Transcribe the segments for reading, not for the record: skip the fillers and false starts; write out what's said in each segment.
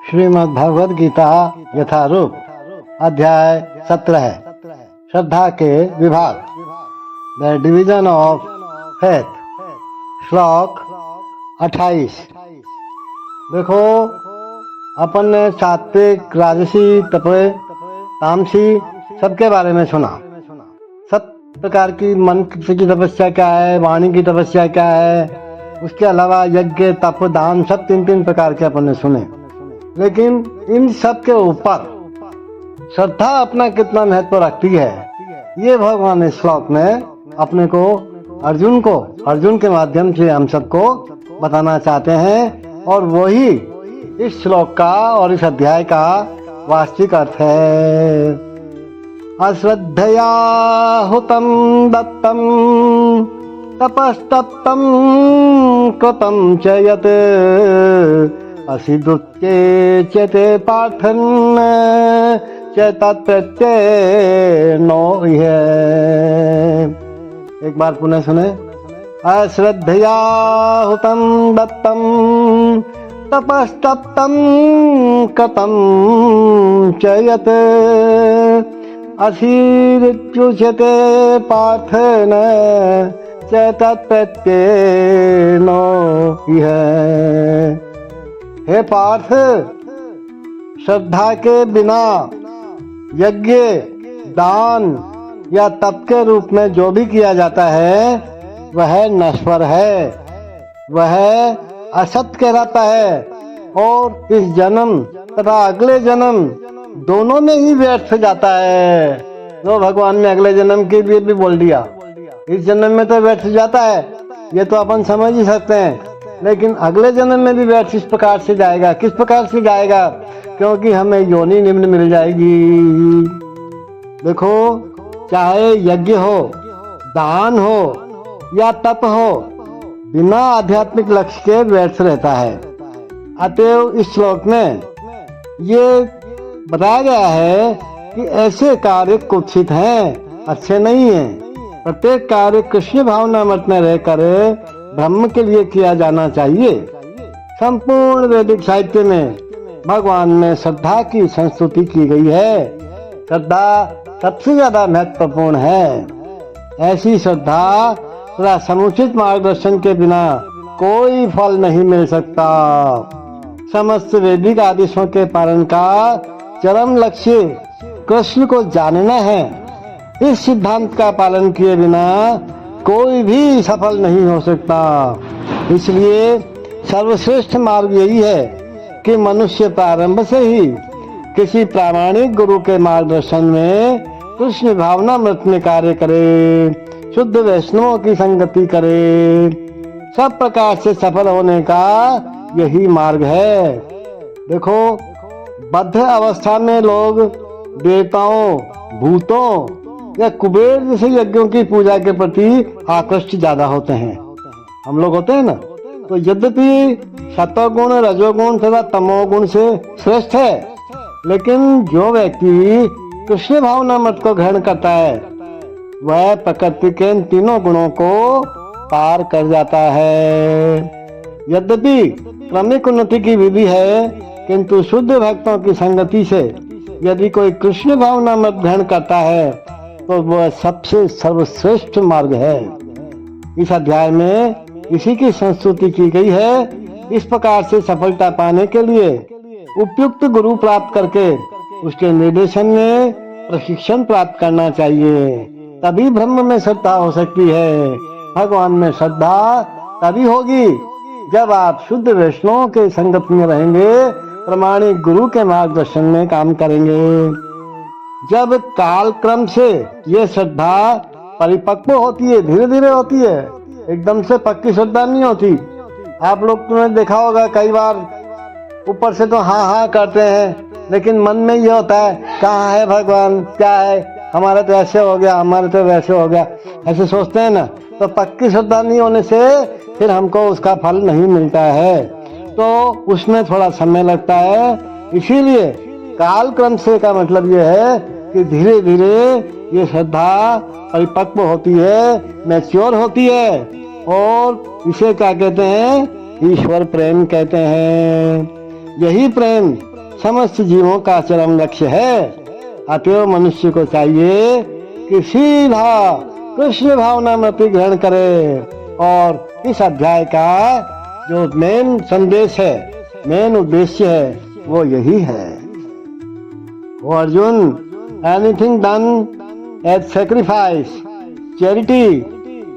श्रीमद् भगवद गीता यथारूप अध्याय 17 श्रद्धा के विभाग द डिवीजन ऑफ फेथ। श्लोक 28। देखो, अपन ने सात्विक, राजसी, तपे, तामसी सबके बारे में सुना। सब प्रकार की मन की तपस्या क्या है, वाणी की तपस्या क्या है, उसके अलावा यज्ञ, तप, दान सब तीन प्रकार के अपन ने सुने। लेकिन इन सब के ऊपर श्रद्धा अपना कितना महत्व रखती है, ये भगवान इस श्लोक में अपने को अर्जुन के माध्यम से हम सबको बताना चाहते हैं। और वही इस श्लोक का और इस अध्याय का वास्तविक अर्थ है। अश्रद्धया हुतम दत्तम तपस्तप्तम कृतम च यत् असिदुच्यते पार्थन च तत्प्रत्यय नो है। एक बार पुनः सुने। अश्रद्धया हुतम दत्तम तपस्तप्तम कृतम च यत् असिदुच्यते पार्थन च तत्प्रत्यय नो है। हे पार्थ, श्रद्धा के बिना यज्ञ, दान या तप के रूप में जो भी किया जाता है वह नश्वर है, वह असत कहलाता है और इस जन्म तथा अगले जन्म दोनों में ही व्यर्थ जाता है। तो भगवान ने अगले जन्म के लिए भी बोल दिया, इस जन्म में तो व्यर्थ जाता है, ये तो अपन समझ ही सकते हैं, लेकिन अगले जन्म में भी व्यर्थ इस प्रकार से जाएगा। किस प्रकार से जाएगा? क्योंकि हमें योनि निम्न मिल जाएगी। देखो, चाहे यज्ञ हो, दान हो या तप हो, बिना आध्यात्मिक लक्ष्य के व्यर्थ रहता है। अतएव इस श्लोक में ये बताया गया है कि ऐसे कार्य कुत्सित हैं, अच्छे नहीं हैं। प्रत्येक कार्य कृष्ण भावना मत में रहकर ब्रह्म के लिए किया जाना चाहिए। संपूर्ण वैदिक साहित्य में भगवान में श्रद्धा की संस्तुति की गई है। श्रद्धा सबसे ज्यादा महत्वपूर्ण है। ऐसी श्रद्धा तथा समुचित मार्गदर्शन के बिना कोई फल नहीं मिल सकता। समस्त वैदिक आदेशों के पालन का चरम लक्ष्य कृष्ण को जानना है। इस सिद्धांत का पालन किए बिना कोई भी सफल नहीं हो सकता। इसलिए सर्वश्रेष्ठ मार्ग यही है कि मनुष्य प्रारंभ से ही किसी प्रामाणिक गुरु के मार्गदर्शन में कृष्ण भावना मृत में कार्य करे, शुद्ध वैष्णवों की संगति करे। सब प्रकार से सफल होने का यही मार्ग है। देखो, बद्ध अवस्था में लोग देवताओं, भूतों या कुबेर जैसे यज्ञों की पूजा के प्रति आकृष्ट ज्यादा होते हैं। हम लोग होते हैं ना। तो यद्यपि सत्वगुण, रजोगुण तथा तमोगुण से श्रेष्ठ है, लेकिन जो व्यक्ति कृष्ण भावना मत को ग्रहण करता है वह प्रकृति के इन तीनों गुणों को पार कर जाता है। यद्यपि क्रमिक उन्नति की विधि है, किंतु शुद्ध भक्तों की संगति से यदि कोई कृष्ण भावना मत ग्रहण करता है तो वह सबसे सर्वश्रेष्ठ मार्ग है। इस अध्याय में इसी की संस्तुति की गई है। इस प्रकार से सफलता पाने के लिए उपयुक्त गुरु प्राप्त करके उसके निर्देशन में प्रशिक्षण प्राप्त करना चाहिए। तभी ब्रह्म में श्रद्धा हो सकती है। भगवान में श्रद्धा तभी होगी जब आप शुद्ध वैष्णवों के संगत में रहेंगे, प्रमाणिक गुरु के मार्गदर्शन में काम करेंगे। जब काल क्रम से ये श्रद्धा परिपक्व होती है, धीरे धीरे होती है, एकदम से पक्की श्रद्धा नहीं होती। आप लोग तुमने देखा होगा, कई बार ऊपर से तो हाँ हाँ करते हैं, लेकिन मन में ये होता है, कहाँ है भगवान, क्या है, हमारा तो ऐसे हो गया, हमारा तो वैसे हो गया, ऐसे सोचते हैं ना। तो पक्की श्रद्धा नहीं होने से फिर हमको उसका फल नहीं मिलता है, तो उसमें थोड़ा समय लगता है। इसीलिए काल क्रम से का मतलब ये है कि धीरे धीरे ये श्रद्धा परिपक्व होती है, मैच्योर होती है, और इसे क्या कहते हैं? ईश्वर प्रेम कहते हैं। यही प्रेम समस्त जीवों का चरम लक्ष्य है। अतएव मनुष्य को चाहिए कि सीधा कृष्ण भावना में ग्रहण करे। और इस अध्याय का जो मेन संदेश है, मेन उद्देश्य है, वो यही है। O Arjun, anything done as sacrifice, charity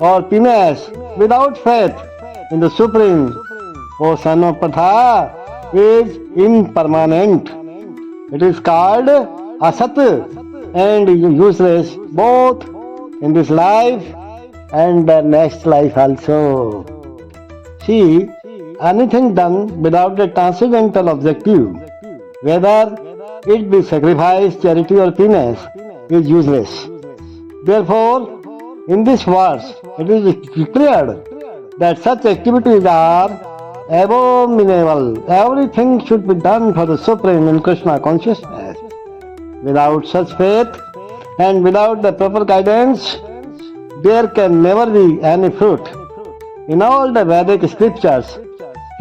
or penance without faith in the supreme, O son of Pritha, is impermanent. It is called asat and useless both in this life and the next life also. See, anything done without a transcendental objective, whether it be sacrifice, charity or penance, is useless. Therefore, in this verse, it is declared that such activities are abominable. Everything should be done for the Supreme in Krishna consciousness. Without such faith and without the proper guidance, there can never be any fruit. In all the Vedic scriptures,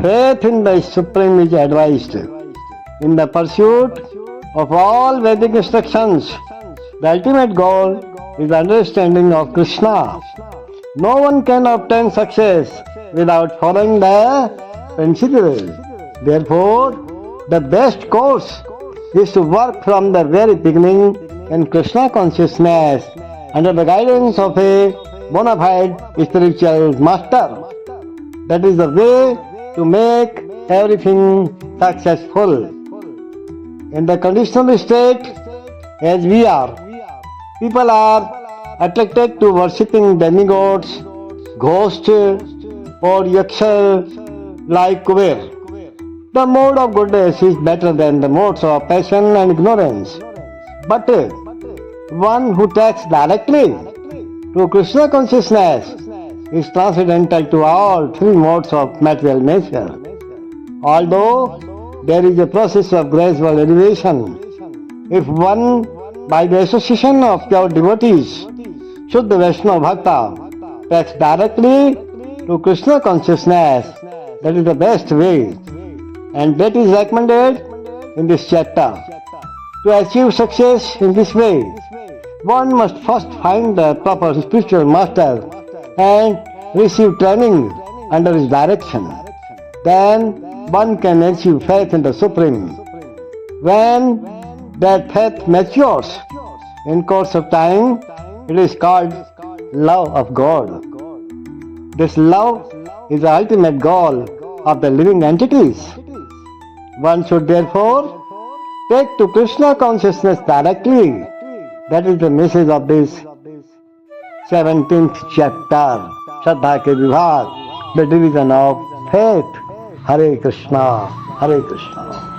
faith in the Supreme is advised. In the pursuit of all Vedic instructions, the ultimate goal is understanding of Krishna. No one can obtain success without following the principles. Therefore, the best course is to work from the very beginning in Krishna consciousness under the guidance of a bona fide spiritual master. That is the way to make everything successful. In the conditional state, as we are, people are attracted to worshipping demigods, ghosts, or yaksha like Kuber. The mode of goodness is better than the modes of passion and ignorance. But one who takes directly to Krishna consciousness is transcendental to all three modes of material nature. Although there is a process of gradual elevation, if one, by the association of pure devotees, Shuddha Vaishnava Bhakta, takes directly to Krishna consciousness, that is the best way, and that is recommended in this chapter. To achieve success in this way, one must first find the proper spiritual master and receive training under his direction. Then one can achieve faith in the Supreme. When that faith matures in course of time, it is called love of God. This love is the ultimate goal of the living entities. One should therefore take to Krishna consciousness directly. That is the message of this 17th chapter, Shraddha ke Vibhag, the division of faith. Hare Krishna, Hare Krishna.